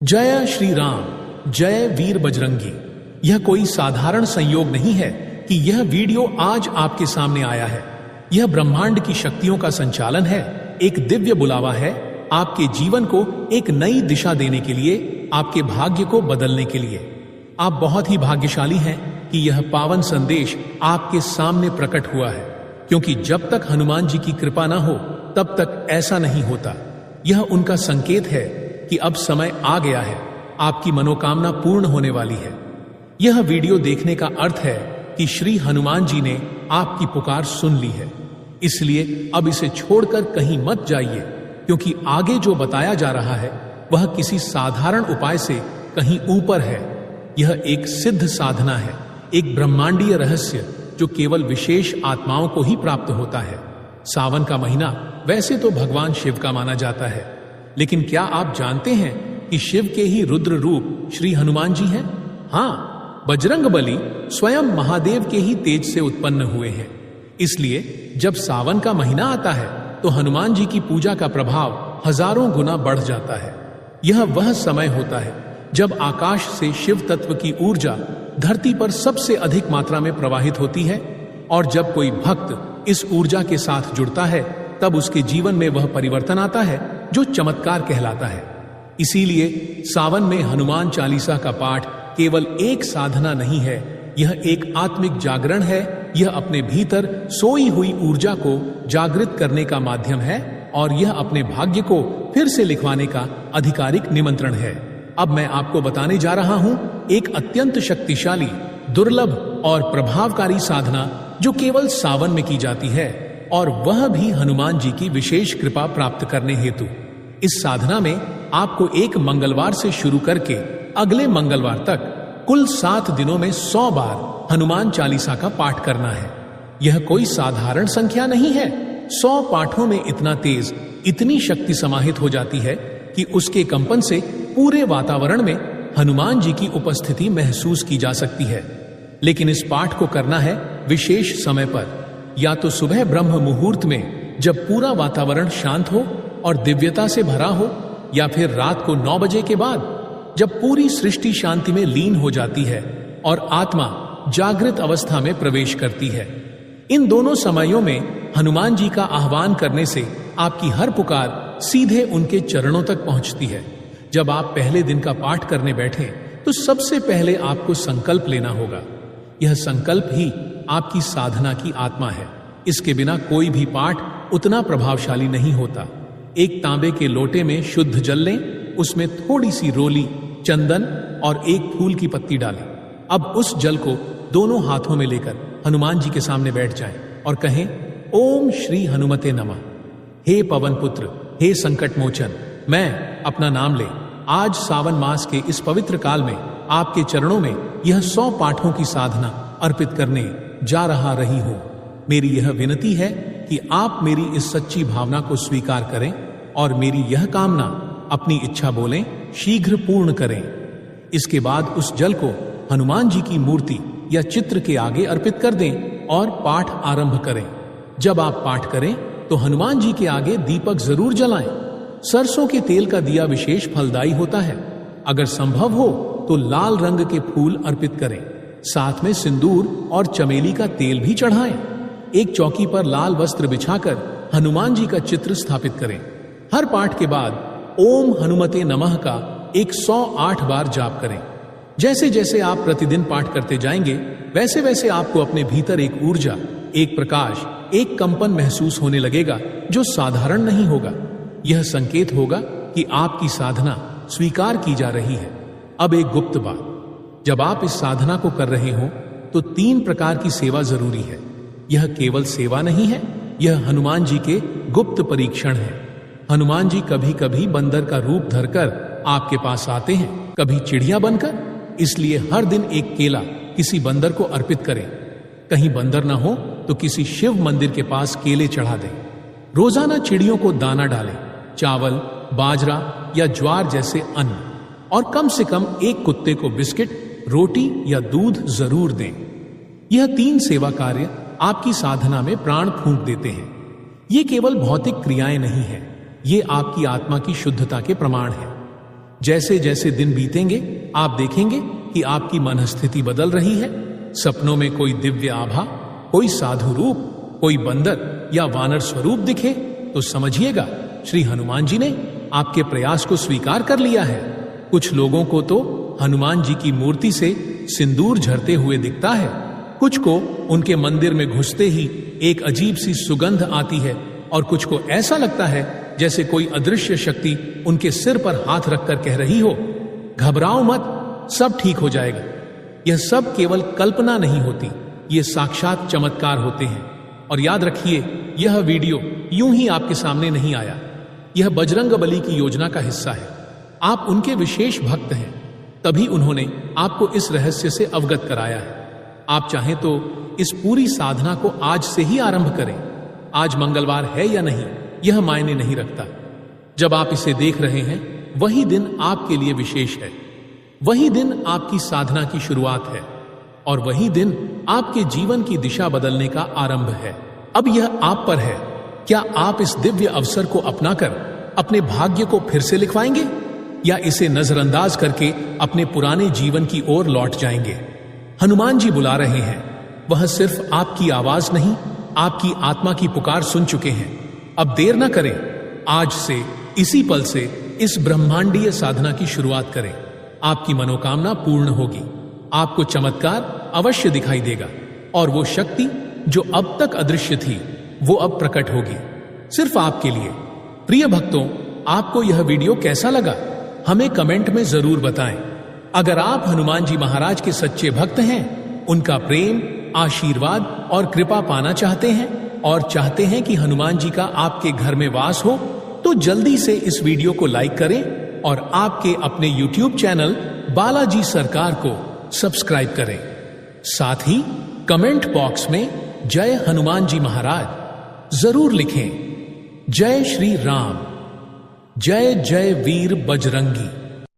जय श्री राम, जय वीर बजरंगी। यह कोई साधारण संयोग नहीं है कि यह वीडियो आज आपके सामने आया है। यह ब्रह्मांड की शक्तियों का संचालन है, एक दिव्य बुलावा है आपके जीवन को एक नई दिशा देने के लिए, आपके भाग्य को बदलने के लिए। आप बहुत ही भाग्यशाली हैं कि यह पावन संदेश आपके सामने प्रकट हुआ है, क्योंकि जब तक हनुमान जी की कृपा न हो तब तक ऐसा नहीं होता। यह उनका संकेत है कि अब समय आ गया है, आपकी मनोकामना पूर्ण होने वाली है। यह वीडियो देखने का अर्थ है कि श्री हनुमान जी ने आपकी पुकार सुन ली है, इसलिए अब इसे छोड़कर कहीं मत जाइए, क्योंकि आगे जो बताया जा रहा है वह किसी साधारण उपाय से कहीं ऊपर है। यह एक सिद्ध साधना है, एक ब्रह्मांडीय रहस्य जो केवल विशेष आत्माओं को ही प्राप्त होता है। सावन का महीना वैसे तो भगवान शिव का माना जाता है, लेकिन क्या आप जानते हैं कि शिव के ही रुद्र रूप श्री हनुमान जी हैं? हाँ, बजरंग बली स्वयं महादेव के ही तेज से उत्पन्न हुए हैं। इसलिए जब सावन का महीना आता है तो हनुमान जी की पूजा का प्रभाव हजारों गुना बढ़ जाता है। यह वह समय होता है जब आकाश से शिव तत्व की ऊर्जा धरती पर सबसे अधिक मात्रा में प्रवाहित होती है, और जब कोई भक्त इस ऊर्जा के साथ जुड़ता है तब उसके जीवन में वह परिवर्तन आता है जो चमत्कार कहलाता है। इसीलिए सावन में हनुमान चालीसा का पाठ केवल एक साधना नहीं है, यह एक आत्मिक जागरण है। यह अपने भीतर सोई हुई ऊर्जा को जागृत करने का माध्यम है, और यह अपने भाग्य को फिर से लिखवाने का आधिकारिक निमंत्रण है। अब मैं आपको बताने जा रहा हूं एक अत्यंत शक्तिशाली, दुर्लभ और प्रभावकारी साधना जो केवल सावन में की जाती है, और वह भी हनुमान जी की विशेष कृपा प्राप्त करने हेतु। इस साधना में आपको एक मंगलवार से शुरू करके अगले मंगलवार तक कुल 7 दिनों में 100 बार हनुमान चालीसा का पाठ करना है। यह कोई साधारण संख्या नहीं है। 100 पाठों में इतना तेज, इतनी शक्ति समाहित हो जाती है कि उसके कंपन से पूरे वातावरण में हनुमान जी की उपस्थिति महसूस की जा सकती है। लेकिन इस पाठ को करना है विशेष समय पर, या तो सुबह ब्रह्म मुहूर्त में जब पूरा वातावरण शांत हो और दिव्यता से भरा हो, या फिर रात को 9 बजे के बाद जब पूरी सृष्टि शांति में लीन हो जाती है और आत्मा जागृत अवस्था में प्रवेश करती है। इन दोनों समयों में हनुमान जी का आह्वान करने से आपकी हर पुकार सीधे उनके चरणों तक पहुंचती है। जब आप पहले दिन का पाठ करने बैठे तो सबसे पहले आपको संकल्प लेना होगा। यह संकल्प ही आपकी साधना की आत्मा है। इसके बिना कोई भी पाठ उतना प्रभावशाली नहीं होता। एक तांबे के लोटे में शुद्ध जल लें, उसमें थोड़ी सी रोली, चंदन और एक फूल की पत्ती डालें। अब उस जल को दोनों हाथों में लेकर हनुमान जी के सामने बैठ जाएं और कहें, ओम श्री हनुमते नमः। हे पवन पुत्र, हे संकट मोचन, मैं अपना नाम ले आज सावन मास के इस पवित्र काल में आपके चरणों में यह 100 पाठों की साधना अर्पित करने जा रही हूं। मेरी यह विनती है कि आप मेरी इस सच्ची भावना को स्वीकार करें और मेरी यह कामना, अपनी इच्छा बोलें, शीघ्र पूर्ण करें। इसके बाद उस जल को हनुमान जी की मूर्ति या चित्र के आगे अर्पित कर दें और पाठ आरंभ करें। जब आप पाठ करें तो हनुमान जी के आगे दीपक जरूर जलाएं। सरसों के तेल का दिया विशेष फलदायी होता है। अगर संभव हो तो लाल रंग के फूल अर्पित करें। साथ में सिंदूर और चमेली का तेल भी चढ़ाएं। एक चौकी पर लाल वस्त्र बिछाकर हनुमान जी का चित्र स्थापित करें। हर पाठ के बाद ओम हनुमते नमः का 108 बार जाप करें। जैसे जैसे आप प्रतिदिन पाठ करते जाएंगे, वैसे वैसे आपको अपने भीतर एक ऊर्जा, एक प्रकाश, एक कंपन महसूस होने लगेगा जो साधारण नहीं होगा। यह संकेत होगा कि आपकी साधना स्वीकार की जा रही है। अब एक गुप्त बात, जब आप इस साधना को कर रहे हो तो 3 प्रकार की सेवा जरूरी है। यह केवल सेवा नहीं है, यह हनुमान जी के गुप्त परीक्षण है। हनुमान जी कभी कभी बंदर का रूप धरकर आपके पास आते हैं, कभी चिड़िया बनकर। इसलिए हर दिन एक केला किसी बंदर को अर्पित करें। कहीं बंदर ना हो तो किसी शिव मंदिर के पास केले चढ़ा दें। रोजाना चिड़ियों को दाना डालें, चावल, बाजरा या ज्वार जैसे अन्न, और कम से कम एक कुत्ते को बिस्किट, रोटी या दूध जरूर दें। यह 3 सेवा कार्य आपकी साधना में प्राण फूंक देते हैं। ये केवल भौतिक क्रियाएं नहीं है, ये आपकी आत्मा की शुद्धता के प्रमाण है। जैसे जैसे दिन बीतेंगे आप देखेंगे कि आपकी मनस्थिति बदल रही है। सपनों में कोई दिव्य आभा, कोई साधु रूप, कोई बंदर या वानर स्वरूप दिखे तो समझिएगा श्री हनुमान जी ने आपके प्रयास को स्वीकार कर लिया है। कुछ लोगों को तो हनुमान जी की मूर्ति से सिंदूर झरते हुए दिखता है, कुछ को उनके मंदिर में घुसते ही एक अजीब सी सुगंध आती है और कुछ को ऐसा लगता है जैसे कोई अदृश्य शक्ति उनके सिर पर हाथ रखकर कह रही हो, घबराओ मत, सब ठीक हो जाएगा। यह सब केवल कल्पना नहीं होती, ये साक्षात चमत्कार होते हैं। और याद रखिए, यह वीडियो यूं ही आपके सामने नहीं आया, यह बजरंगबली की योजना का हिस्सा है। आप उनके विशेष भक्त हैं, तभी उन्होंने आपको इस रहस्य से अवगत कराया है। आप चाहें तो इस पूरी साधना को आज से ही आरंभ करें। आज मंगलवार है या नहीं यह मायने नहीं रखता। जब आप इसे देख रहे हैं वही दिन आपके लिए विशेष है, वही दिन आपकी साधना की शुरुआत है और वही दिन आपके जीवन की दिशा बदलने का आरंभ है। अब यह आप पर है, क्या आप इस दिव्य अवसर को अपनाकर अपने भाग्य को फिर से लिखवाएंगे या इसे नजरअंदाज करके अपने पुराने जीवन की ओर लौट जाएंगे? हनुमान जी बुला रहे हैं, वह सिर्फ आपकी आवाज नहीं, आपकी आत्मा की पुकार सुन चुके हैं। अब देर न करें, आज से, इसी पल से इस ब्रह्मांडीय साधना की शुरुआत करें। आपकी मनोकामना पूर्ण होगी, आपको चमत्कार अवश्य दिखाई देगा और वो शक्ति जो अब तक अदृश्य थी वो अब प्रकट होगी, सिर्फ आपके लिए। प्रिय भक्तों, आपको यह वीडियो कैसा लगा हमें कमेंट में जरूर बताएं। अगर आप हनुमान जी महाराज के सच्चे भक्त हैं, उनका प्रेम, आशीर्वाद और कृपा पाना चाहते हैं और चाहते हैं कि हनुमान जी का आपके घर में वास हो, तो जल्दी से इस वीडियो को लाइक करें और आपके अपने YouTube चैनल बालाजी सरकार को सब्सक्राइब करें। साथ ही कमेंट बॉक्स में जय हनुमान जी महाराज जरूर लिखें। जय श्री राम, जय जय वीर बजरंगी।